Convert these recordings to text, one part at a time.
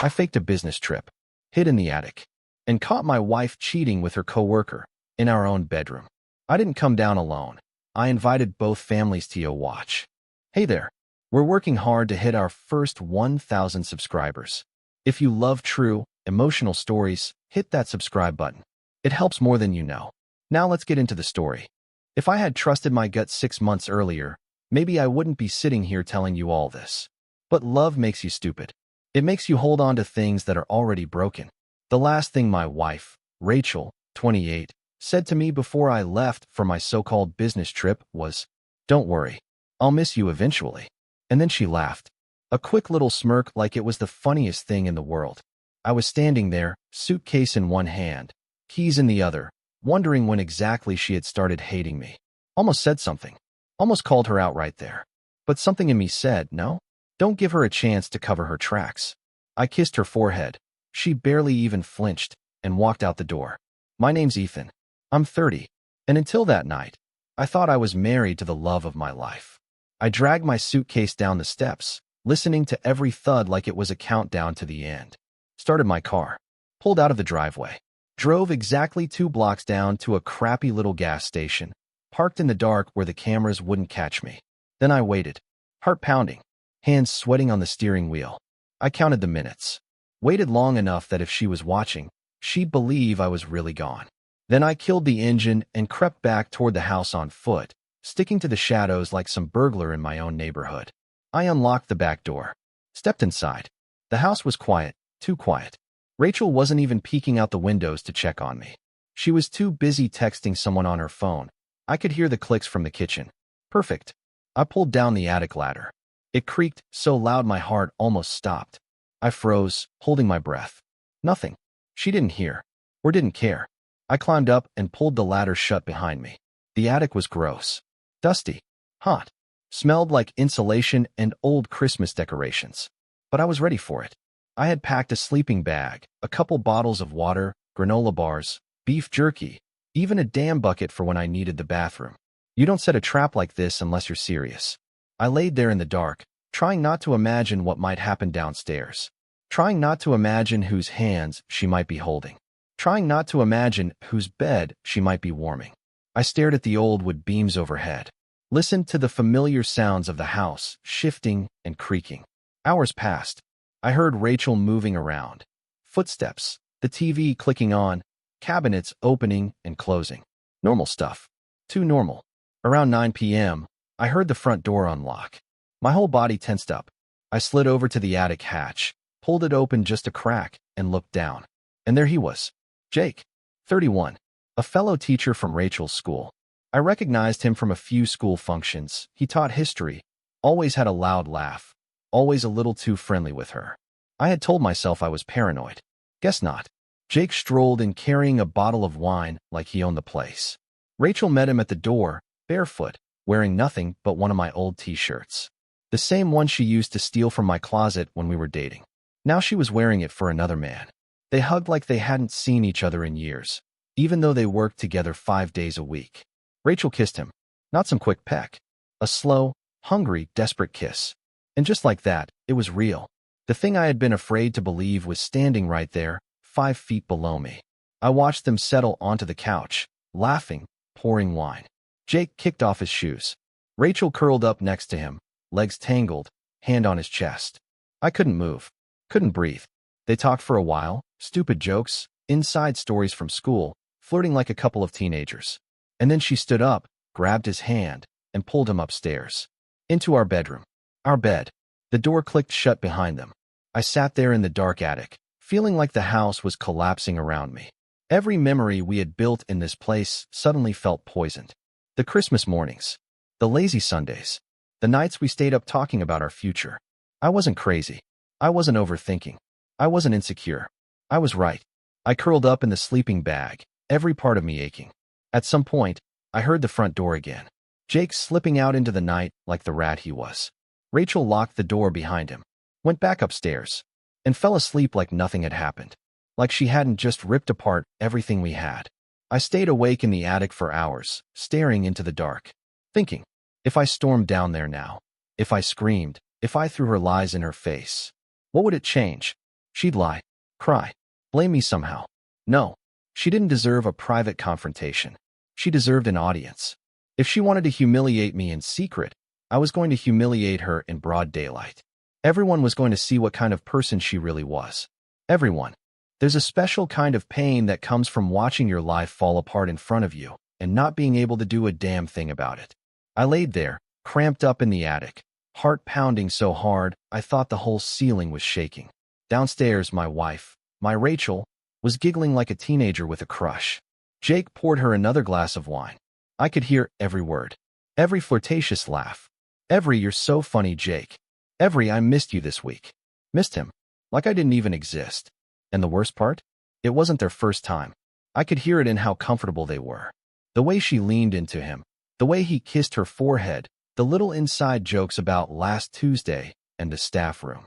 I faked a business trip, hid in the attic, and caught my wife cheating with her coworker in our own bedroom. I didn't come down alone. I invited both families to watch. Hey there. We're working hard to hit our first 1,000 subscribers. If you love true, emotional stories, hit that subscribe button. It helps more than you know. Now let's get into the story. If I had trusted my gut 6 months earlier, maybe I wouldn't be sitting here telling you all this. But love makes you stupid. It makes you hold on to things that are already broken. The last thing my wife, Rachel, 28, said to me before I left for my so-called business trip was, "Don't worry, I'll miss you eventually." And then she laughed. A quick little smirk like it was the funniest thing in the world. I was standing there, suitcase in one hand, keys in the other, wondering when exactly she had started hating me. Almost said something. Almost called her out right there. But something in me said, no, don't give her a chance to cover her tracks. I kissed her forehead. She barely even flinched and walked out the door. My name's Ethan. I'm 30. And until that night, I thought I was married to the love of my life. I dragged my suitcase down the steps, listening to every thud like it was a countdown to the end. Started my car. Pulled out of the driveway. Drove exactly 2 blocks down to a crappy little gas station. Parked in the dark where the cameras wouldn't catch me. Then I waited. Heart pounding. Hands sweating on the steering wheel. I counted the minutes. Waited long enough that if she was watching, she'd believe I was really gone. Then I killed the engine and crept back toward the house on foot, sticking to the shadows like some burglar in my own neighborhood. I unlocked the back door. Stepped inside. The house was quiet, too quiet. Rachel wasn't even peeking out the windows to check on me. She was too busy texting someone on her phone. I could hear the clicks from the kitchen. Perfect. I pulled down the attic ladder. It creaked so loud my heart almost stopped. I froze, holding my breath. Nothing. She didn't hear. Or didn't care. I climbed up and pulled the ladder shut behind me. The attic was gross. Dusty. Hot. Smelled like insulation and old Christmas decorations. But I was ready for it. I had packed a sleeping bag, a couple bottles of water, granola bars, beef jerky, even a damn bucket for when I needed the bathroom. You don't set a trap like this unless you're serious. I laid there in the dark, trying not to imagine what might happen downstairs. Trying not to imagine whose hands she might be holding. Trying not to imagine whose bed she might be warming. I stared at the old wood beams overhead. Listened to the familiar sounds of the house shifting and creaking. Hours passed. I heard Rachel moving around. Footsteps, the TV clicking on, cabinets opening and closing. Normal stuff. Too normal. Around 9 p.m., I heard the front door unlock. My whole body tensed up. I slid over to the attic hatch, pulled it open just a crack, and looked down. And there he was. Jake, 31, a fellow teacher from Rachel's school. I recognized him from a few school functions. He taught history, always had a loud laugh, always a little too friendly with her. I had told myself I was paranoid. Guess not. Jake strolled in carrying a bottle of wine like he owned the place. Rachel met him at the door, barefoot, wearing nothing but one of my old t-shirts. The same one she used to steal from my closet when we were dating. Now she was wearing it for another man. They hugged like they hadn't seen each other in years, even though they worked together 5 days a week. Rachel kissed him. Not some quick peck. A slow, hungry, desperate kiss. And just like that, it was real. The thing I had been afraid to believe was standing right there, 5 feet below me. I watched them settle onto the couch, laughing, pouring wine. Jake kicked off his shoes. Rachel curled up next to him, legs tangled, hand on his chest. I couldn't move. Couldn't breathe. They talked for a while, stupid jokes, inside stories from school, flirting like a couple of teenagers. And then she stood up, grabbed his hand, and pulled him upstairs. Into our bedroom. Our bed. The door clicked shut behind them. I sat there in the dark attic, feeling like the house was collapsing around me. Every memory we had built in this place suddenly felt poisoned. The Christmas mornings. The lazy Sundays. The nights we stayed up talking about our future. I wasn't crazy. I wasn't overthinking. I wasn't insecure. I was right. I curled up in the sleeping bag, every part of me aching. At some point, I heard the front door again. Jake slipping out into the night like the rat he was. Rachel locked the door behind him, went back upstairs, and fell asleep like nothing had happened. Like she hadn't just ripped apart everything we had. I stayed awake in the attic for hours, staring into the dark, thinking, if I stormed down there now, if I screamed, if I threw her lies in her face, what would it change? She'd lie, cry, blame me somehow. No, she didn't deserve a private confrontation. She deserved an audience. If she wanted to humiliate me in secret, I was going to humiliate her in broad daylight. Everyone was going to see what kind of person she really was. Everyone. There's a special kind of pain that comes from watching your life fall apart in front of you and not being able to do a damn thing about it. I laid there, cramped up in the attic, heart pounding so hard I thought the whole ceiling was shaking. Downstairs, my wife, my Rachel, was giggling like a teenager with a crush. Jake poured her another glass of wine. I could hear every word, every flirtatious laugh, every "you're so funny, Jake," every "I missed you this week." Missed him, like I didn't even exist. And the worst part? It wasn't their first time. I could hear it in how comfortable they were. The way she leaned into him, the way he kissed her forehead, the little inside jokes about last Tuesday and the staff room.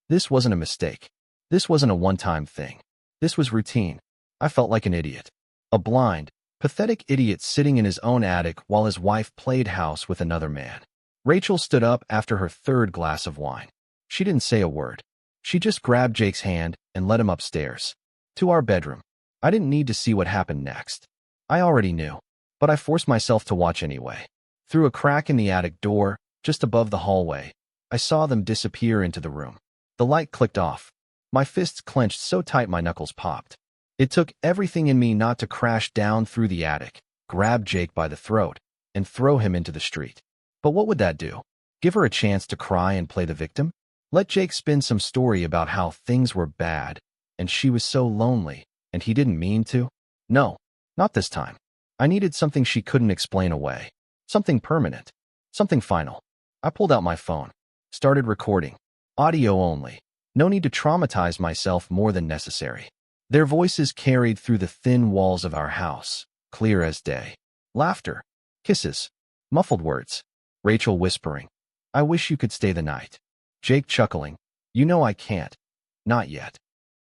This wasn't a mistake. This wasn't a one-time thing. This was routine. I felt like an idiot. A blind, pathetic idiot sitting in his own attic while his wife played house with another man. Rachel stood up after her third glass of wine. She didn't say a word. She just grabbed Jake's hand and led him upstairs, to our bedroom. I didn't need to see what happened next. I already knew, but I forced myself to watch anyway. Through a crack in the attic door, just above the hallway, I saw them disappear into the room. The light clicked off. My fists clenched so tight my knuckles popped. It took everything in me not to crash down through the attic, grab Jake by the throat, and throw him into the street. But what would that do? Give her a chance to cry and play the victim? Let Jake spin some story about how things were bad, and she was so lonely, and he didn't mean to? No, not this time. I needed something she couldn't explain away. Something permanent. Something final. I pulled out my phone. Started recording. Audio only. No need to traumatize myself more than necessary. Their voices carried through the thin walls of our house, clear as day. Laughter. Kisses. Muffled words. Rachel whispering, "I wish you could stay the night." Jake chuckling, "You know I can't. Not yet.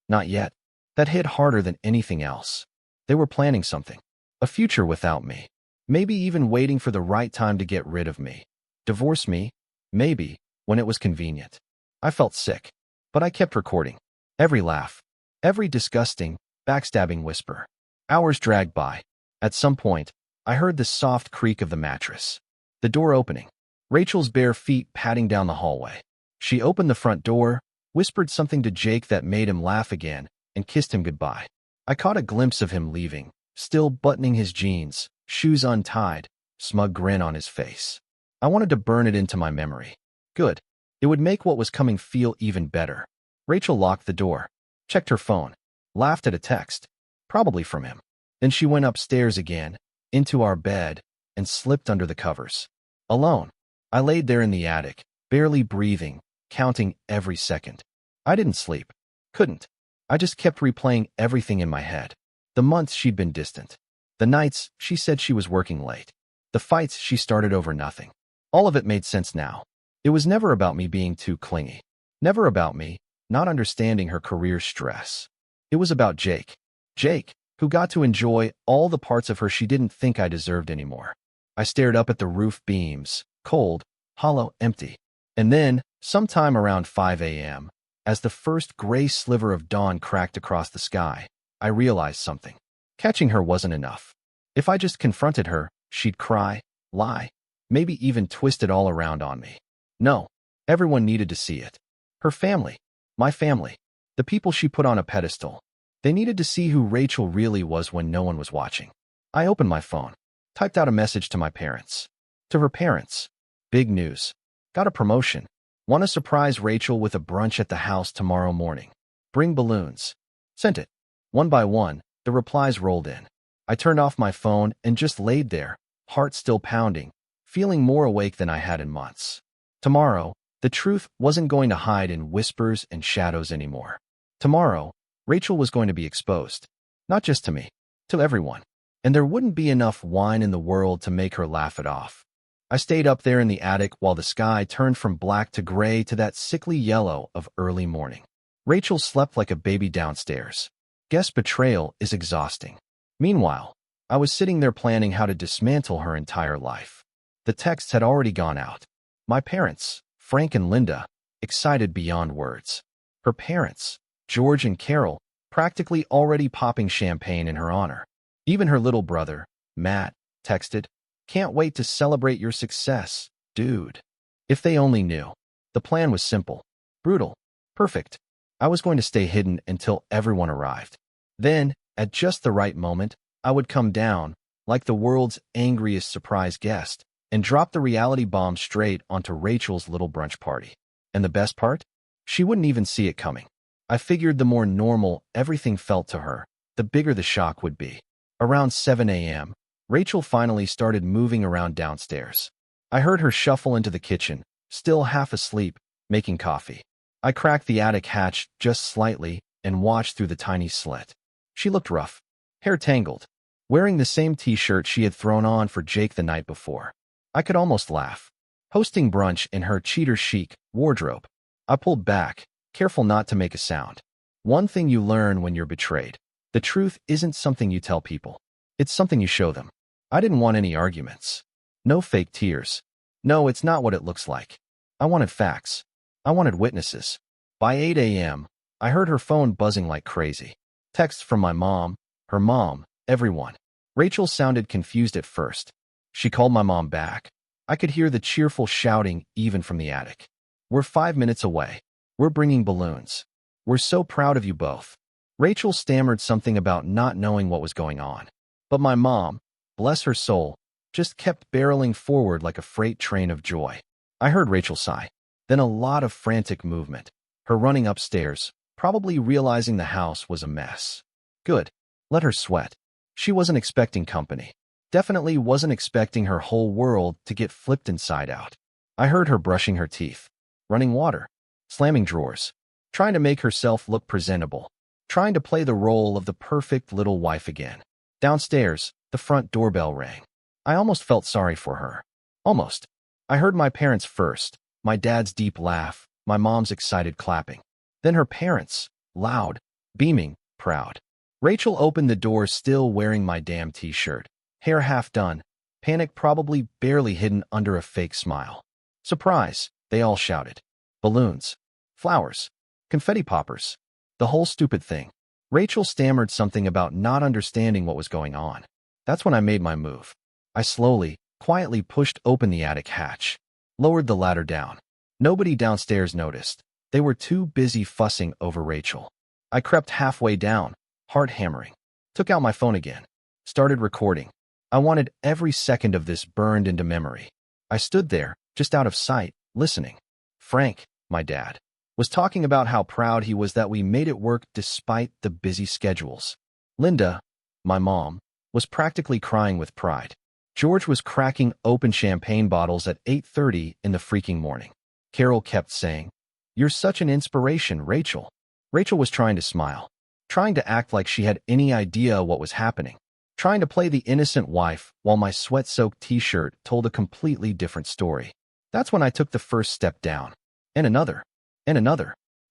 Not yet." That hit harder than anything else. They were planning something. A future without me. Maybe even waiting for the right time to get rid of me. Divorce me? Maybe, when it was convenient. I felt sick, but I kept recording. Every laugh. Every disgusting, backstabbing whisper. Hours dragged by. At some point, I heard the soft creak of the mattress. The door opening. Rachel's bare feet padding down the hallway. She opened the front door, whispered something to Jake that made him laugh again, and kissed him goodbye. I caught a glimpse of him leaving, still buttoning his jeans, shoes untied, smug grin on his face. I wanted to burn it into my memory. Good. It would make what was coming feel even better. Rachel locked the door, checked her phone, laughed at a text, probably from him. Then she went upstairs again, into our bed, and slipped under the covers. Alone, I laid there in the attic, barely breathing, counting every second. I didn't sleep. Couldn't. I just kept replaying everything in my head. The months she'd been distant. The nights she said she was working late. The fights she started over nothing. All of it made sense now. It was never about me being too clingy. Never about me not understanding her career stress. It was about Jake. Jake, who got to enjoy all the parts of her she didn't think I deserved anymore. I stared up at the roof beams, cold, hollow, empty. And then, sometime around 5 a.m., as the first gray sliver of dawn cracked across the sky, I realized something. Catching her wasn't enough. If I just confronted her, she'd cry, lie, maybe even twist it all around on me. No, everyone needed to see it. Her family, my family, the people she put on a pedestal. They needed to see who Rachel really was when no one was watching. I opened my phone, typed out a message to my parents. To her parents. Big news. Got a promotion. Want to surprise Rachel with a brunch at the house tomorrow morning. Bring balloons. Sent it. One by one, the replies rolled in. I turned off my phone and just laid there, heart still pounding, feeling more awake than I had in months. Tomorrow, the truth wasn't going to hide in whispers and shadows anymore. Tomorrow, Rachel was going to be exposed. Not just to me, to everyone. And there wouldn't be enough wine in the world to make her laugh it off. I stayed up there in the attic while the sky turned from black to gray to that sickly yellow of early morning. Rachel slept like a baby downstairs. Guess betrayal is exhausting. Meanwhile, I was sitting there planning how to dismantle her entire life. The texts had already gone out. My parents, Frank and Linda, excited beyond words. Her parents, George and Carol, practically already popping champagne in her honor. Even her little brother, Matt, texted, "Can't wait to celebrate your success, dude." If they only knew. The plan was simple, brutal, perfect. I was going to stay hidden until everyone arrived. Then, at just the right moment, I would come down, like the world's angriest surprise guest, and drop the reality bomb straight onto Rachel's little brunch party. And the best part? She wouldn't even see it coming. I figured the more normal everything felt to her, the bigger the shock would be. Around 7 a.m., Rachel finally started moving around downstairs. I heard her shuffle into the kitchen, still half asleep, making coffee. I cracked the attic hatch just slightly and watched through the tiny slit. She looked rough, hair tangled, wearing the same t-shirt she had thrown on for Jake the night before. I could almost laugh. Hosting brunch in her cheater chic wardrobe. I pulled back, careful not to make a sound. One thing you learn when you're betrayed. The truth isn't something you tell people. It's something you show them. I didn't want any arguments. No fake tears. No, it's not what it looks like. I wanted facts. I wanted witnesses. By 8 a.m., I heard her phone buzzing like crazy. Texts from my mom, her mom, everyone. Rachel sounded confused at first. She called my mom back. I could hear the cheerful shouting even from the attic. "We're 5 minutes away. We're bringing balloons. We're so proud of you both." Rachel stammered something about not knowing what was going on. But my mom, bless her soul, just kept barreling forward like a freight train of joy. I heard Rachel sigh. Then a lot of frantic movement. Her running upstairs, probably realizing the house was a mess. Good. Let her sweat. She wasn't expecting company. Definitely wasn't expecting her whole world to get flipped inside out. I heard her brushing her teeth, running water, slamming drawers, trying to make herself look presentable, trying to play the role of the perfect little wife again. Downstairs, the front doorbell rang. I almost felt sorry for her. Almost. I heard my parents first, my dad's deep laugh, my mom's excited clapping. Then her parents, loud, beaming, proud. Rachel opened the door still wearing my damn t-shirt, hair half done, panic probably barely hidden under a fake smile. Surprise, they all shouted. Balloons, flowers, confetti poppers, the whole stupid thing. Rachel stammered something about not understanding what was going on. That's when I made my move. I slowly, quietly pushed open the attic hatch, lowered the ladder down. Nobody downstairs noticed. They were too busy fussing over Rachel. I crept halfway down, heart hammering. Took out my phone again. Started recording. I wanted every second of this burned into memory. I stood there, just out of sight, listening. Frank, my dad, was talking about how proud he was that we made it work despite the busy schedules. Linda, my mom, was practically crying with pride. George was cracking open champagne bottles at 8:30 in the freaking morning. Carol kept saying, "You're such an inspiration, Rachel." Rachel was trying to smile, trying to act like she had any idea what was happening, trying to play the innocent wife while my sweat-soaked t-shirt told a completely different story. That's when I took the first step down, and another,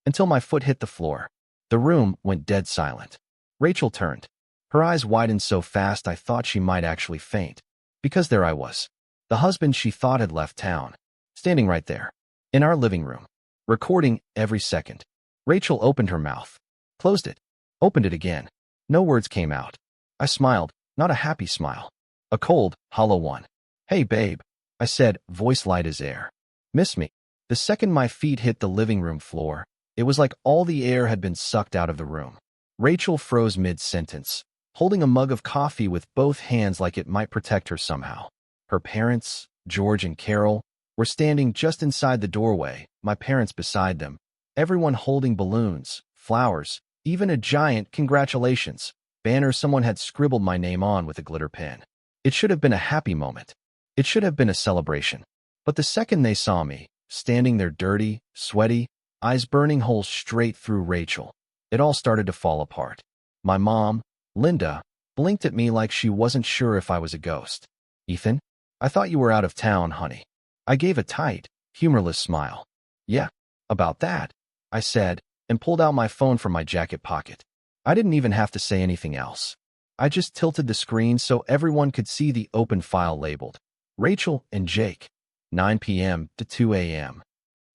until my foot hit the floor. The room went dead silent. Rachel turned. Her eyes widened so fast I thought she might actually faint. Because there I was, the husband she thought had left town, standing right there, in our living room, recording every second. Rachel opened her mouth, closed it, opened it again. No words came out. I smiled, not a happy smile. A cold, hollow one. "Hey, babe," I said, voice light as air. "Miss me?" The second my feet hit the living room floor, it was like all the air had been sucked out of the room. Rachel froze mid-sentence, holding a mug of coffee with both hands like it might protect her somehow. Her parents, George and Carol, were standing just inside the doorway, my parents beside them, everyone holding balloons, flowers, even a giant "congratulations" banner someone had scribbled my name on with a glitter pen. It should have been a happy moment. It should have been a celebration. But the second they saw me, standing there dirty, sweaty, eyes burning holes straight through Rachel, it all started to fall apart. My mom, Linda, blinked at me like she wasn't sure if I was a ghost. "Ethan, I thought you were out of town, honey." I gave a tight, humorless smile. "Yeah, about that," I said, and pulled out my phone from my jacket pocket. I didn't even have to say anything else. I just tilted the screen so everyone could see the open file labeled Rachel and Jake, 9 p.m. to 2 a.m.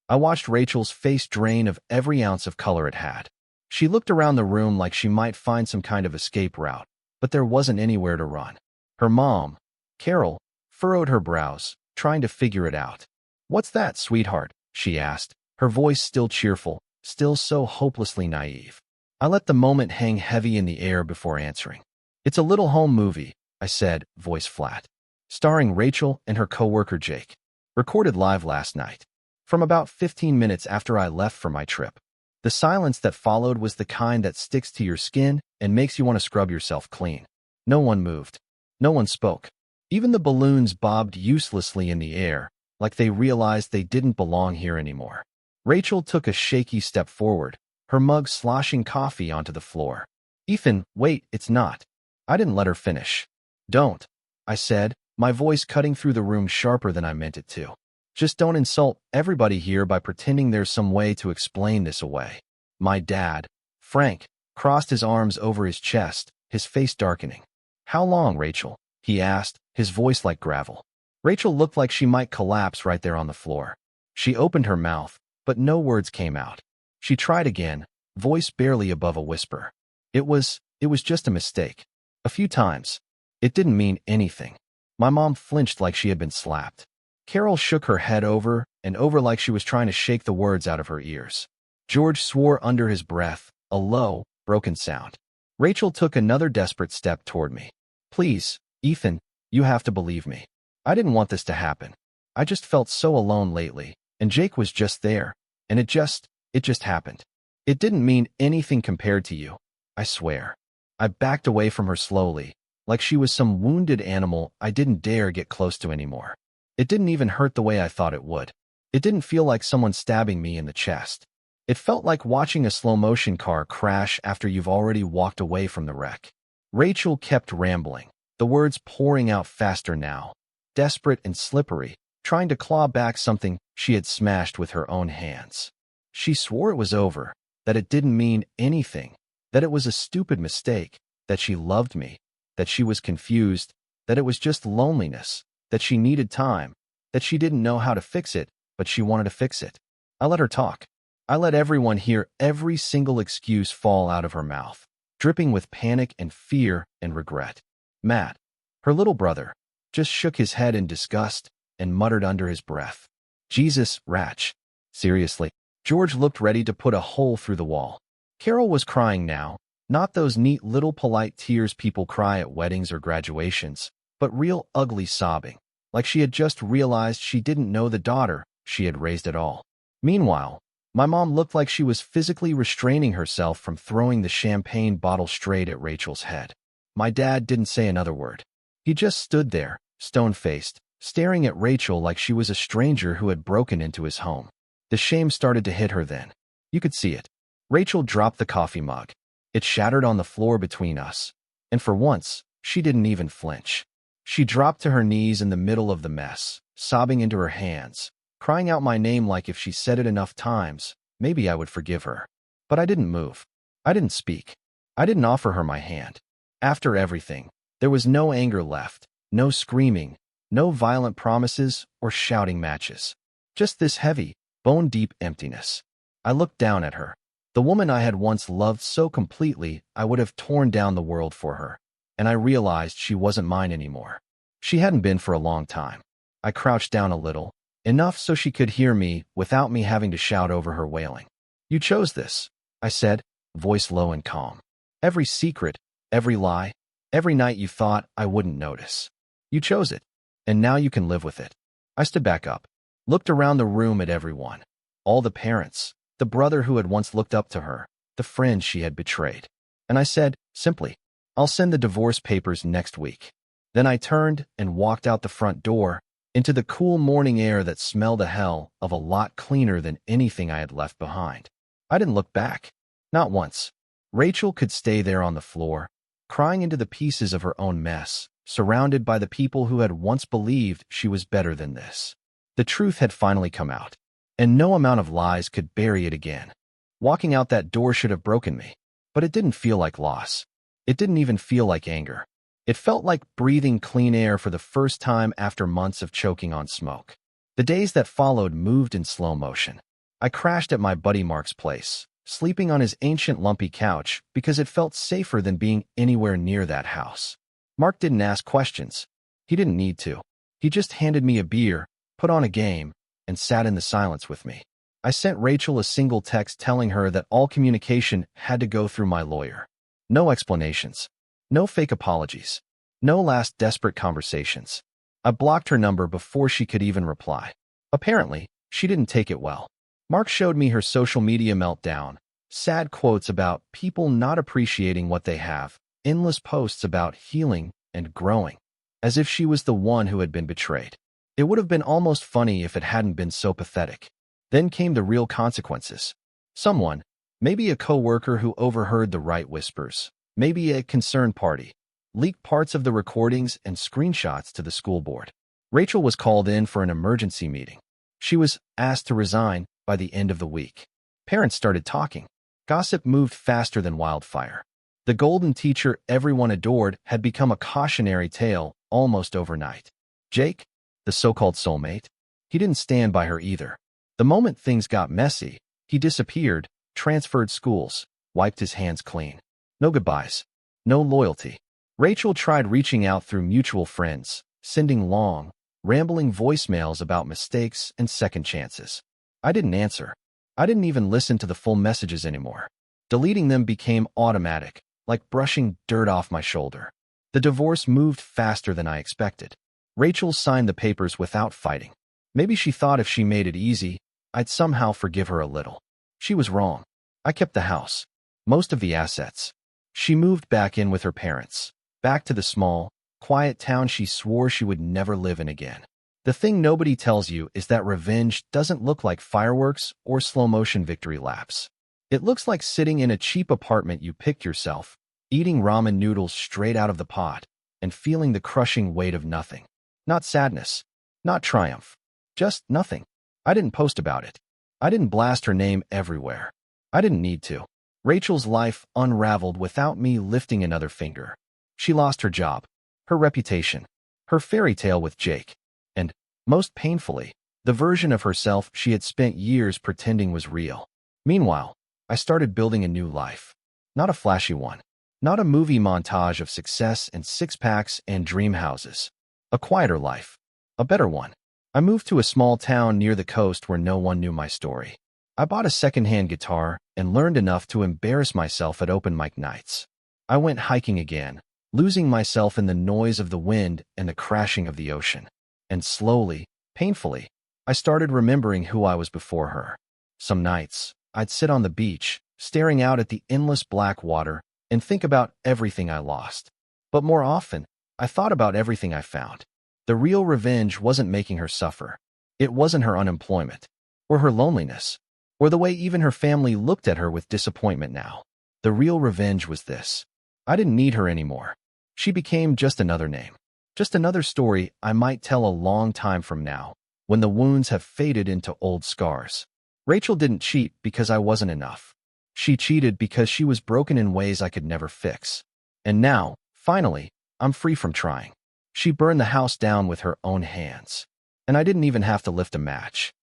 I watched Rachel's face drain of every ounce of color it had. She looked around the room like she might find some kind of escape route, but there wasn't anywhere to run. Her mom, Carol, furrowed her brows, trying to figure it out. "What's that, sweetheart?" she asked, her voice still cheerful, still so hopelessly naive. I let the moment hang heavy in the air before answering. "It's a little home movie," I said, voice flat. "Starring Rachel and her coworker Jake. Recorded live last night. From about 15 minutes after I left for my trip." The silence that followed was the kind that sticks to your skin and makes you want to scrub yourself clean. No one moved. No one spoke. Even the balloons bobbed uselessly in the air, like they realized they didn't belong here anymore. Rachel took a shaky step forward, her mug sloshing coffee onto the floor. "Ethan, wait, it's not." I didn't let her finish. "Don't," I said, my voice cutting through the room sharper than I meant it to. "Just don't insult everybody here by pretending there's some way to explain this away." My dad, Frank, crossed his arms over his chest, his face darkening. "How long, Rachel?" he asked, his voice like gravel. Rachel looked like she might collapse right there on the floor. She opened her mouth, but no words came out. She tried again, voice barely above a whisper. It was just a mistake. A few times. It didn't mean anything." My mom flinched like she had been slapped. Carol shook her head over and over like she was trying to shake the words out of her ears. George swore under his breath, a low, broken sound. Rachel took another desperate step toward me. "Please, Ethan, you have to believe me. I didn't want this to happen. I just felt so alone lately, and Jake was just there, and it just happened. It didn't mean anything compared to you, I swear." I backed away from her slowly, like she was some wounded animal I didn't dare get close to anymore. It didn't even hurt the way I thought it would. It didn't feel like someone stabbing me in the chest. It felt like watching a slow-motion car crash after you've already walked away from the wreck. Rachel kept rambling, the words pouring out faster now, desperate and slippery, trying to claw back something she had smashed with her own hands. She swore it was over, that it didn't mean anything, that it was a stupid mistake, that she loved me, that she was confused, that it was just loneliness, that she needed time, that she didn't know how to fix it, but she wanted to fix it. I let her talk. I let everyone hear every single excuse fall out of her mouth, dripping with panic and fear and regret. Matt, her little brother, just shook his head in disgust and muttered under his breath, "Jesus, Ratch. Seriously." George looked ready to put a hole through the wall. Carol was crying now, not those neat little polite tears people cry at weddings or graduations, but real ugly sobbing, like she had just realized she didn't know the daughter she had raised at all. Meanwhile, my mom looked like she was physically restraining herself from throwing the champagne bottle straight at Rachel's head. My dad didn't say another word. He just stood there, stone-faced, staring at Rachel like she was a stranger who had broken into his home. The shame started to hit her then. You could see it. Rachel dropped the coffee mug. It shattered on the floor between us, and for once, she didn't even flinch. She dropped to her knees in the middle of the mess, sobbing into her hands, crying out my name like if she said it enough times, maybe I would forgive her. But I didn't move. I didn't speak. I didn't offer her my hand. After everything, there was no anger left, no screaming, no violent promises or shouting matches. Just this heavy, bone-deep emptiness. I looked down at her. The woman I had once loved so completely I would have torn down the world for her, and I realized she wasn't mine anymore. She hadn't been for a long time. I crouched down a little, enough so she could hear me without me having to shout over her wailing. "You chose this," I said, voice low and calm. "Every secret, every lie, every night you thought I wouldn't notice. You chose it, and now you can live with it." I stood back up, looked around the room at everyone, all the parents, the brother who had once looked up to her, the friend she had betrayed. And I said, simply, "I'll send the divorce papers next week." Then I turned and walked out the front door, into the cool morning air that smelled a hell of a lot cleaner than anything I had left behind. I didn't look back. Not once. Rachel could stay there on the floor, crying into the pieces of her own mess, surrounded by the people who had once believed she was better than this. The truth had finally come out, and no amount of lies could bury it again. Walking out that door should have broken me, but it didn't feel like loss. It didn't even feel like anger. It felt like breathing clean air for the first time after months of choking on smoke. The days that followed moved in slow motion. I crashed at my buddy Mark's place, sleeping on his ancient lumpy couch because it felt safer than being anywhere near that house. Mark didn't ask questions. He didn't need to. He just handed me a beer, put on a game, and sat in the silence with me. I sent Rachel a single text telling her that all communication had to go through my lawyer. No explanations. No fake apologies. No last desperate conversations. I blocked her number before she could even reply. Apparently, she didn't take it well. Mark showed me her social media meltdown, sad quotes about people not appreciating what they have, endless posts about healing and growing, as if she was the one who had been betrayed. It would have been almost funny if it hadn't been so pathetic. Then came the real consequences. Someone, maybe a coworker who overheard the right whispers, maybe a concerned party, leaked parts of the recordings and screenshots to the school board. Rachel was called in for an emergency meeting. She was asked to resign by the end of the week. Parents started talking. Gossip moved faster than wildfire. The golden teacher everyone adored had become a cautionary tale almost overnight. Jake, the so-called soulmate, he didn't stand by her either. The moment things got messy, he disappeared, transferred schools, wiped his hands clean. No goodbyes. No loyalty. Rachel tried reaching out through mutual friends, sending long, rambling voicemails about mistakes and second chances. I didn't answer. I didn't even listen to the full messages anymore. Deleting them became automatic, like brushing dirt off my shoulder. The divorce moved faster than I expected. Rachel signed the papers without fighting. Maybe she thought if she made it easy, I'd somehow forgive her a little. She was wrong. I kept the house, most of the assets. She moved back in with her parents, back to the small, quiet town she swore she would never live in again. The thing nobody tells you is that revenge doesn't look like fireworks or slow-motion victory laps. It looks like sitting in a cheap apartment you picked yourself, eating ramen noodles straight out of the pot, and feeling the crushing weight of nothing. Not sadness, not triumph, just nothing. I didn't post about it. I didn't blast her name everywhere. I didn't need to. Rachel's life unraveled without me lifting another finger. She lost her job, her reputation, her fairy tale with Jake, and, most painfully, the version of herself she had spent years pretending was real. Meanwhile, I started building a new life. Not a flashy one. Not a movie montage of success and six-packs and dream houses. A quieter life. A better one. I moved to a small town near the coast where no one knew my story. I bought a second-hand guitar and learned enough to embarrass myself at open mic nights. I went hiking again, losing myself in the noise of the wind and the crashing of the ocean. And slowly, painfully, I started remembering who I was before her. Some nights, I'd sit on the beach, staring out at the endless black water, and think about everything I lost. But more often, I thought about everything I found. The real revenge wasn't making her suffer. It wasn't her unemployment, or her loneliness, or the way even her family looked at her with disappointment now. The real revenge was this. I didn't need her anymore. She became just another name. Just another story I might tell a long time from now, when the wounds have faded into old scars. Rachel didn't cheat because I wasn't enough. She cheated because she was broken in ways I could never fix. And now, finally, I'm free from trying. She burned the house down with her own hands. And I didn't even have to lift a match.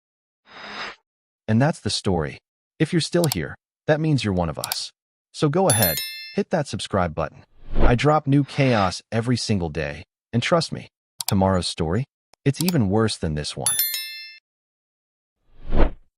And that's the story. If you're still here, that means you're one of us. So go ahead, hit that subscribe button. I drop new chaos every single day. And trust me, tomorrow's story, it's even worse than this one.